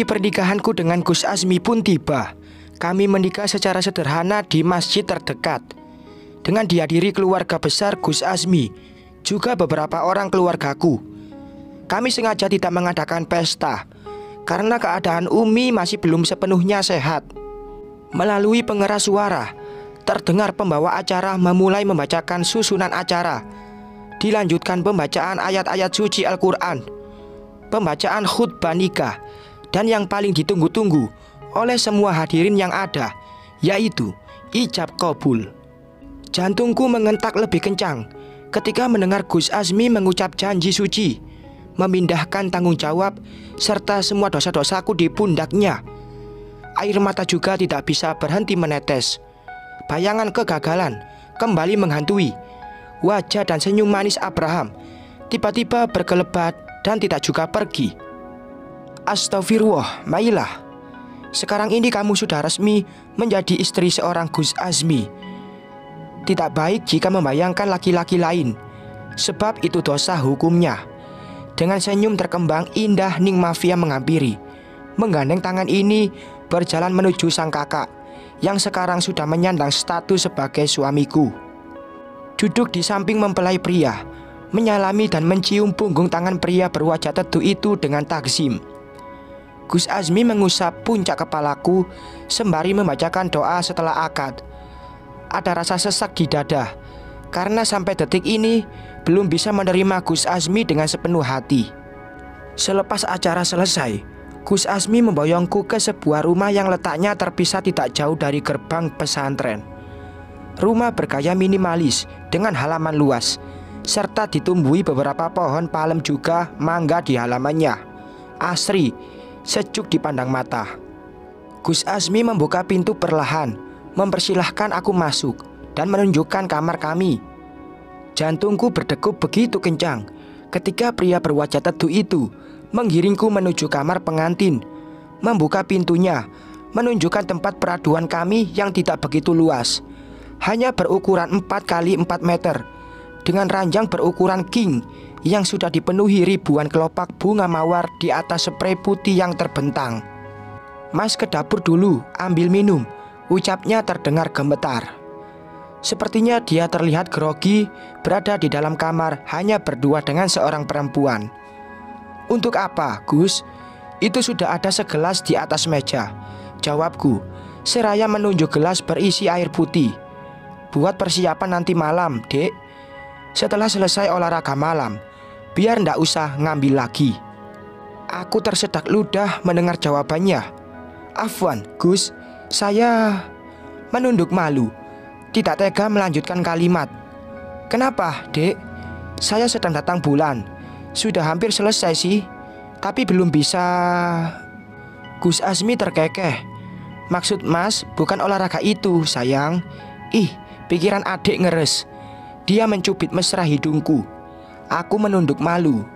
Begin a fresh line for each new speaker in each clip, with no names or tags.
Hari pernikahanku dengan Gus Azmi pun tiba. Kami menikah secara sederhana di masjid terdekat, dengan dihadiri keluarga besar Gus Azmi, juga beberapa orang keluargaku. Kami sengaja tidak mengadakan pesta, karena keadaan Umi masih belum sepenuhnya sehat. Melalui pengeras suara, terdengar pembawa acara memulai membacakan susunan acara. Dilanjutkan pembacaan ayat-ayat suci Al-Quran, pembacaan khutbah nikah, dan yang paling ditunggu-tunggu oleh semua hadirin yang ada, yaitu ijab kabul. Jantungku mengentak lebih kencang ketika mendengar Gus Azmi mengucap janji suci, memindahkan tanggung jawab serta semua dosa-dosaku di pundaknya. Air mata juga tidak bisa berhenti menetes. Bayangan kegagalan kembali menghantui. Wajah dan senyum manis Abraham tiba-tiba berkelebat dan tidak juga pergi. Astagfirullah, Mailah. Sekarang ini kamu sudah resmi menjadi istri seorang Gus Azmi. Tidak baik jika membayangkan laki-laki lain, sebab itu dosa hukumnya. Dengan senyum terkembang indah, Ning Mafia menghampiri, menggandeng tangan ini berjalan menuju sang kakak yang sekarang sudah menyandang status sebagai suamiku. Duduk di samping mempelai pria, menyalami dan mencium punggung tangan pria berwajah teduh itu dengan takzim. Gus Azmi mengusap puncak kepalaku sembari membacakan doa setelah akad. Ada rasa sesak di dada, karena sampai detik ini belum bisa menerima Gus Azmi dengan sepenuh hati. Selepas acara selesai, Gus Azmi memboyongku ke sebuah rumah yang letaknya terpisah tidak jauh dari gerbang pesantren. Rumah bergaya minimalis dengan halaman luas, serta ditumbuhi beberapa pohon palem juga mangga di halamannya. Asri, sejuk dipandang mata. Gus Azmi membuka pintu perlahan, mempersilahkan aku masuk dan menunjukkan kamar kami. Jantungku berdegup begitu kencang ketika pria berwajah teduh itu menggiringku menuju kamar pengantin, membuka pintunya, menunjukkan tempat peraduan kami yang tidak begitu luas, hanya berukuran 4 kali 4 meter, dengan ranjang berukuran king yang sudah dipenuhi ribuan kelopak bunga mawar di atas sprei putih yang terbentang. Mas ke dapur dulu, ambil minum, ucapnya terdengar gemetar. Sepertinya dia terlihat grogi berada di dalam kamar hanya berdua dengan seorang perempuan. Untuk apa, Gus? Itu sudah ada segelas di atas meja, jawabku, seraya menunjuk gelas berisi air putih. Buat persiapan nanti malam, Dek. Setelah selesai olahraga malam, biar ndak usah ngambil lagi. Aku tersedak ludah mendengar jawabannya. Afwan, Gus, saya menunduk malu, tidak tega melanjutkan kalimat. Kenapa, Dek? Saya sedang datang bulan. Sudah hampir selesai sih, tapi belum bisa. Gus Azmi terkekeh. Maksud Mas bukan olahraga itu, sayang. Ih, pikiran adik ngeres. Dia mencubit mesra hidungku. Aku menunduk malu.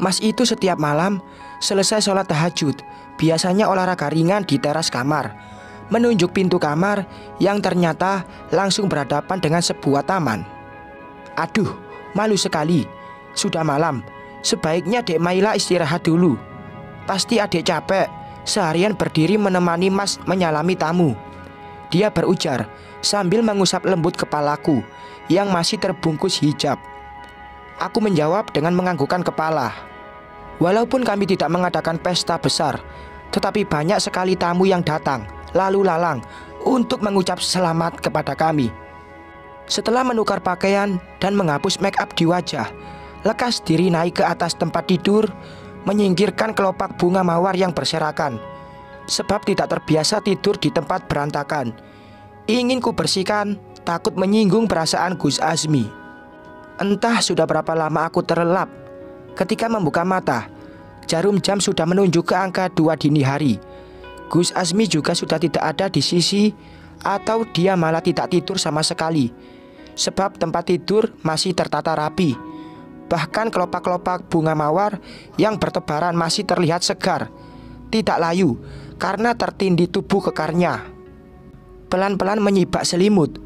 Mas itu setiap malam selesai sholat tahajud biasanya olahraga ringan di teras kamar, menunjuk pintu kamar yang ternyata langsung berhadapan dengan sebuah taman. Aduh, malu sekali. Sudah malam, sebaiknya Dek Maila istirahat dulu. Pasti adik capek, seharian berdiri menemani Mas menyalami tamu. Dia berujar sambil mengusap lembut kepalaku yang masih terbungkus hijab. Aku menjawab dengan menganggukkan kepala. Walaupun kami tidak mengadakan pesta besar, tetapi banyak sekali tamu yang datang lalu lalang untuk mengucap selamat kepada kami. Setelah menukar pakaian dan menghapus make up di wajah, lekas diri naik ke atas tempat tidur, menyingkirkan kelopak bunga mawar yang berserakan. Sebab tidak terbiasa tidur di tempat berantakan. Ingin ku bersihkan, takut menyinggung perasaan Gus Azmi. Entah sudah berapa lama aku terlelap. Ketika membuka mata, jarum jam sudah menunjuk ke angka 2 dini hari. Gus Azmi juga sudah tidak ada di sisi, atau dia malah tidak tidur sama sekali. Sebab tempat tidur masih tertata rapi. Bahkan kelopak-kelopak bunga mawar yang bertebaran masih terlihat segar, tidak layu karena tertindih tubuh kekarnya. Pelan-pelan menyibak selimut,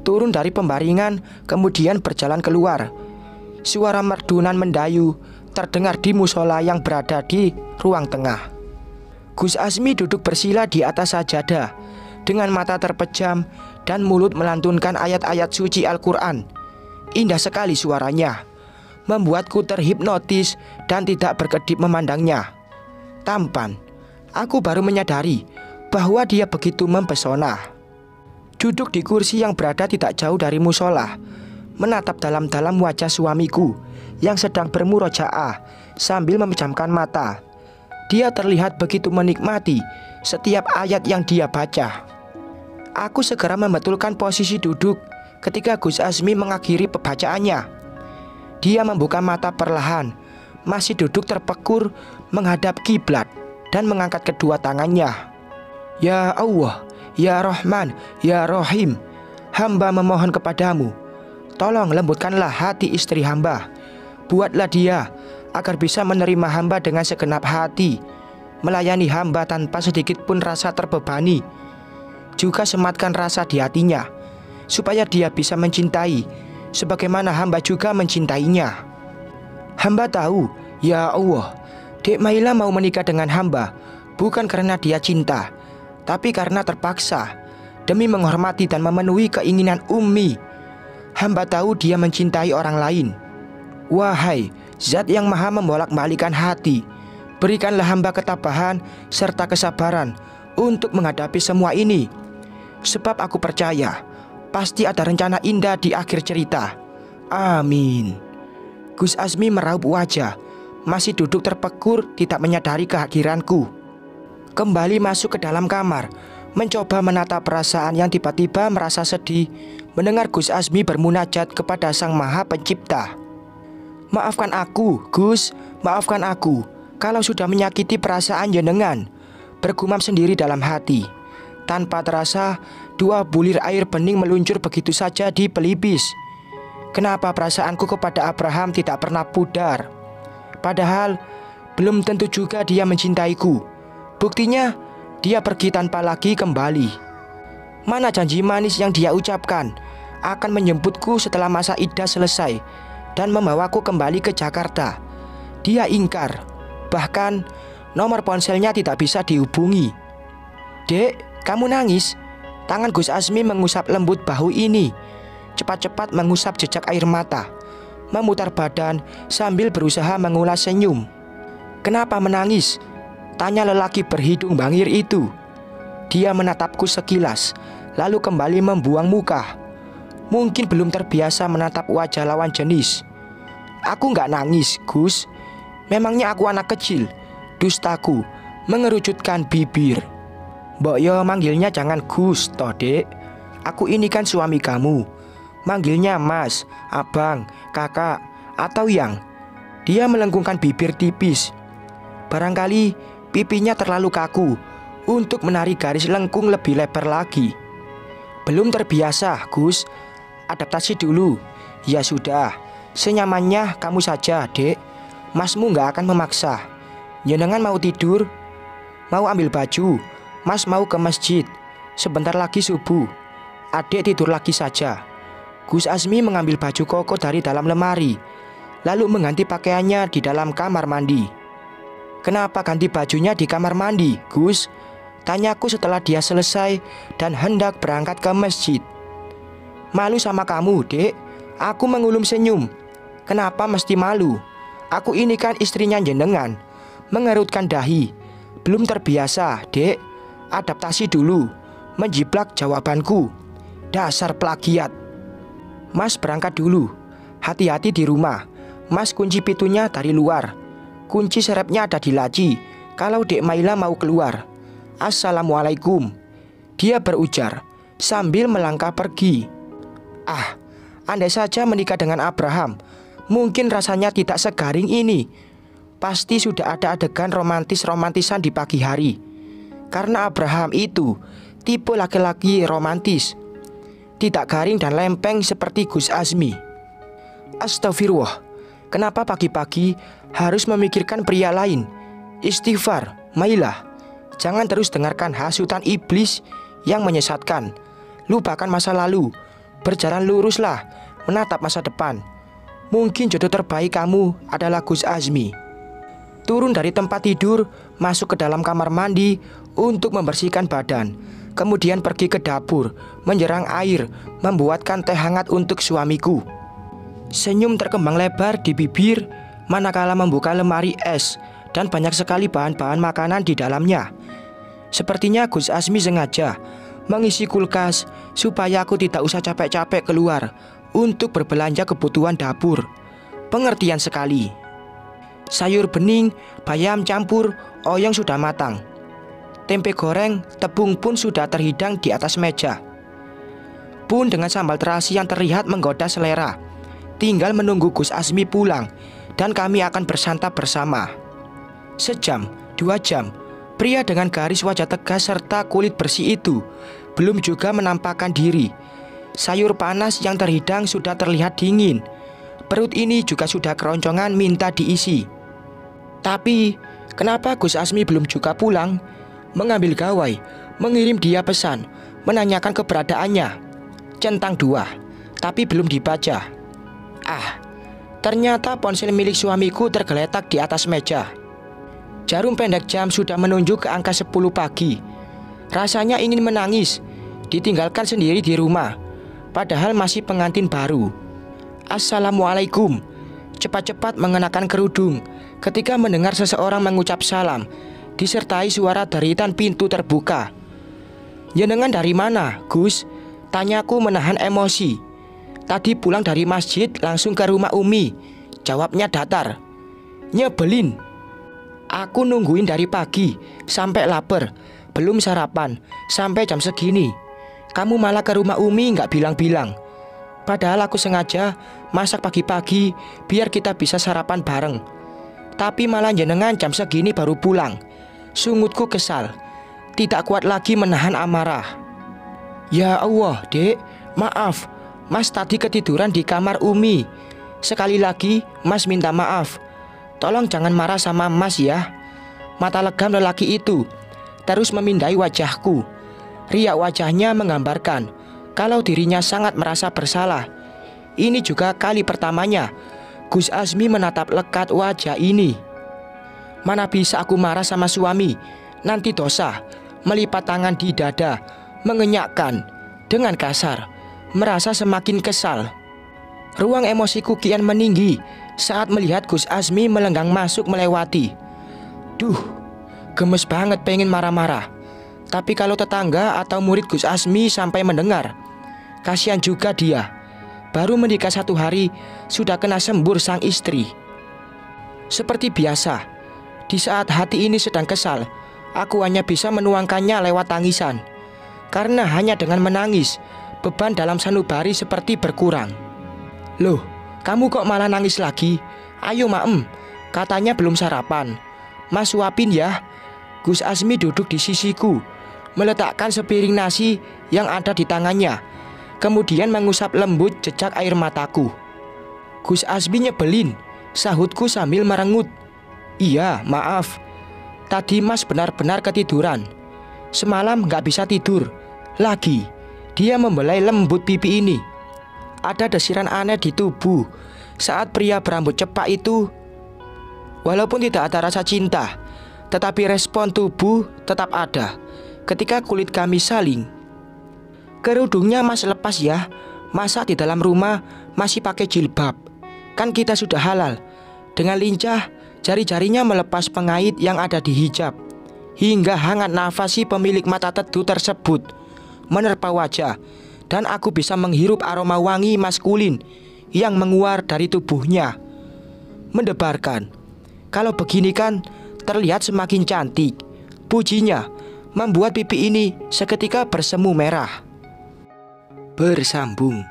turun dari pembaringan, kemudian berjalan keluar. Suara merdunan mendayu terdengar di musola yang berada di ruang tengah. Gus Azmi duduk bersila di atas sajadah dengan mata terpejam dan mulut melantunkan ayat-ayat suci Al-Quran. Indah sekali suaranya, membuatku terhipnotis dan tidak berkedip memandangnya. Tampan, aku baru menyadari bahwa dia begitu mempesona. Duduk di kursi yang berada tidak jauh dari musola, menatap dalam-dalam wajah suamiku yang sedang bermurojaah sambil memejamkan mata. Dia terlihat begitu menikmati setiap ayat yang dia baca. Aku segera membetulkan posisi duduk ketika Gus Azmi mengakhiri pembacaannya. Dia membuka mata perlahan, masih duduk terpekur menghadap kiblat dan mengangkat kedua tangannya. Ya Allah, ya Rahman, ya Rahim, hamba memohon kepadamu, tolong lembutkanlah hati istri hamba. Buatlah dia agar bisa menerima hamba dengan segenap hati, melayani hamba tanpa sedikit pun rasa terbebani. Juga sematkan rasa di hatinya, supaya dia bisa mencintai sebagaimana hamba juga mencintainya. Hamba tahu, ya Allah, Dek Maila mau menikah dengan hamba bukan karena dia cinta, tapi karena terpaksa, demi menghormati dan memenuhi keinginan Ummi. Hamba tahu dia mencintai orang lain. Wahai Zat yang maha membolak-balikan hati, berikanlah hamba ketabahan serta kesabaran untuk menghadapi semua ini. Sebab aku percaya pasti ada rencana indah di akhir cerita. Amin. Gus Azmi meraup wajah, masih duduk terpekur, tidak menyadari kehadiranku. Kembali masuk ke dalam kamar, mencoba menatap perasaan yang tiba-tiba merasa sedih mendengar Gus Azmi bermunajat kepada Sang Maha Pencipta. Maafkan aku, Gus, maafkan aku kalau sudah menyakiti perasaan jenengan, bergumam sendiri dalam hati. Tanpa terasa, 2 bulir air bening meluncur begitu saja di pelipis. Kenapa perasaanku kepada Abraham tidak pernah pudar? Padahal belum tentu juga dia mencintaiku. Buktinya, dia pergi tanpa lagi kembali. Mana janji manis yang dia ucapkan akan menjemputku setelah masa iddah selesai dan membawaku kembali ke Jakarta? Dia ingkar, bahkan nomor ponselnya tidak bisa dihubungi. Dek, kamu nangis? Tangan Gus Azmi mengusap lembut bahu ini, cepat-cepat mengusap jejak air mata, memutar badan sambil berusaha mengulas senyum. Kenapa menangis? Tanya lelaki berhidung bangir itu. Dia menatapku sekilas, lalu kembali membuang muka. Mungkin belum terbiasa menatap wajah lawan jenis. Aku nggak nangis, Gus. Memangnya aku anak kecil? Dustaku mengerucutkan bibir. Mbok yo manggilnya jangan Gus, toh Dek. Aku ini kan suami kamu. Manggilnya Mas, Abang, Kakak, atau Yang. Dia melengkungkan bibir tipis. Barangkali pipinya terlalu kaku untuk menarik garis lengkung lebih lebar lagi. Belum terbiasa, Gus. Adaptasi dulu. Ya sudah, senyamannya kamu saja, Dek. Masmu nggak akan memaksa. Jenengan mau tidur? Mau ambil baju? Mas mau ke masjid. Sebentar lagi subuh. Adik tidur lagi saja. Gus Azmi mengambil baju koko dari dalam lemari, lalu mengganti pakaiannya di dalam kamar mandi. Kenapa ganti bajunya di kamar mandi, Gus? Tanyaku setelah dia selesai dan hendak berangkat ke masjid. Malu sama kamu, Dek. Aku mengulum senyum. Kenapa mesti malu? Aku ini kan istrinya jenengan. Mengerutkan dahi. Belum terbiasa, Dek. Adaptasi dulu. Menjiplak jawabanku. Dasar plagiat. Mas berangkat dulu. Hati-hati di rumah. Mas kunci pintunya dari luar. Kunci serepnya ada di laci kalau Dek Maila mau keluar. Assalamualaikum, dia berujar sambil melangkah pergi. Ah, andai saja menikah dengan Abraham, mungkin rasanya tidak segaring ini. Pasti sudah ada adegan romantis-romantisan di pagi hari. Karena Abraham itu tipe laki-laki romantis, tidak garing dan lempeng seperti Gus Azmi. Astagfirullah, kenapa pagi-pagi harus memikirkan pria lain? Istighfar, Maila. Jangan terus dengarkan hasutan iblis yang menyesatkan. Lupakan masa lalu. Berjalan luruslah, menatap masa depan. Mungkin jodoh terbaik kamu adalah Gus Azmi. turun dari tempat tidur, masuk ke dalam kamar mandi untuk membersihkan badan. Kemudian pergi ke dapur, menjerang air, membuatkan teh hangat untuk suamiku. Senyum terkembang lebar di bibir manakala membuka lemari es dan banyak sekali bahan-bahan makanan di dalamnya. Sepertinya Gus Azmi sengaja mengisi kulkas supaya aku tidak usah capek-capek keluar untuk berbelanja kebutuhan dapur. Pengertian sekali. Sayur bening, bayam campur, oyong sudah matang. Tempe goreng, tepung pun sudah terhidang di atas meja. Pun dengan sambal terasi yang terlihat menggoda selera. Tinggal menunggu Gus Azmi pulang dan kami akan bersantap bersama. Sejam, 2 jam, pria dengan garis wajah tegas serta kulit bersih itu belum juga menampakkan diri. Sayur panas yang terhidang sudah terlihat dingin. Perut ini juga sudah keroncongan minta diisi. Tapi kenapa Gus Azmi belum juga pulang? Mengambil gawai, mengirim dia pesan, menanyakan keberadaannya. Centang 2, tapi belum dibaca. Ternyata ponsel milik suamiku tergeletak di atas meja. Jarum pendek jam sudah menunjuk ke angka 10 pagi. Rasanya ingin menangis, ditinggalkan sendiri di rumah, padahal masih pengantin baru. Assalamualaikum. Cepat-cepat mengenakan kerudung ketika mendengar seseorang mengucap salam, disertai suara deritan pintu terbuka. "Jenengan dari mana, Gus?" Tanyaku menahan emosi. "Tadi pulang dari masjid langsung ke rumah Umi," jawabnya datar. "Nyebelin. Aku nungguin dari pagi sampai lapar, belum sarapan sampai jam segini. Kamu malah ke rumah Umi nggak bilang-bilang. Padahal aku sengaja masak pagi-pagi biar kita bisa sarapan bareng. Tapi malah jenengan jam segini baru pulang." Sungutku kesal, tidak kuat lagi menahan amarah. "Ya Allah, Dek, maaf. Mas tadi ketiduran di kamar Umi. Sekali lagi Mas minta maaf. Tolong jangan marah sama Mas ya." Mata legam lelaki itu terus memindai wajahku. Riak wajahnya menggambarkan kalau dirinya sangat merasa bersalah. Ini juga kali pertamanya Gus Azmi menatap lekat wajah ini. Mana bisa aku marah sama suami, nanti dosa. Melipat tangan di dada, mengenyakkan dengan kasar, merasa semakin kesal. Ruang emosiku kian meninggi saat melihat Gus Azmi melenggang masuk melewati. Duh, gemes banget pengen marah-marah. Tapi kalau tetangga atau murid Gus Azmi sampai mendengar, kasihan juga dia. Baru menikah 1 hari sudah kena sembur sang istri. Seperti biasa, di saat hati ini sedang kesal, aku hanya bisa menuangkannya lewat tangisan. Karena hanya dengan menangis, beban dalam sanubari seperti berkurang. "Loh, kamu kok malah nangis lagi? Ayo Maem, katanya belum sarapan. Mas suapin ya." Gus Azmi duduk di sisiku, meletakkan sepiring nasi yang ada di tangannya, kemudian mengusap lembut jejak air mataku. "Gus Azmi nyebelin," sahutku sambil merengut. "Iya, maaf. Tadi Mas benar-benar ketiduran. Semalam gak bisa tidur lagi." Dia membelai lembut pipi ini. Ada desiran aneh di tubuh saat pria berambut cepak itu. Walaupun tidak ada rasa cinta, tetapi respon tubuh tetap ada ketika kulit kami saling. "Kerudungnya Mas lepas ya. Masa di dalam rumah masih pakai jilbab? Kan kita sudah halal." Dengan lincah, jari-jarinya melepas pengait yang ada di hijab, hingga hangat nafas si pemilik mata teduh tersebut menerpa wajah, dan aku bisa menghirup aroma wangi maskulin yang menguar dari tubuhnya. Mendebarkan. Kalau begini kan terlihat semakin cantik, pujinya, membuat pipi ini seketika bersemu merah. Bersambung.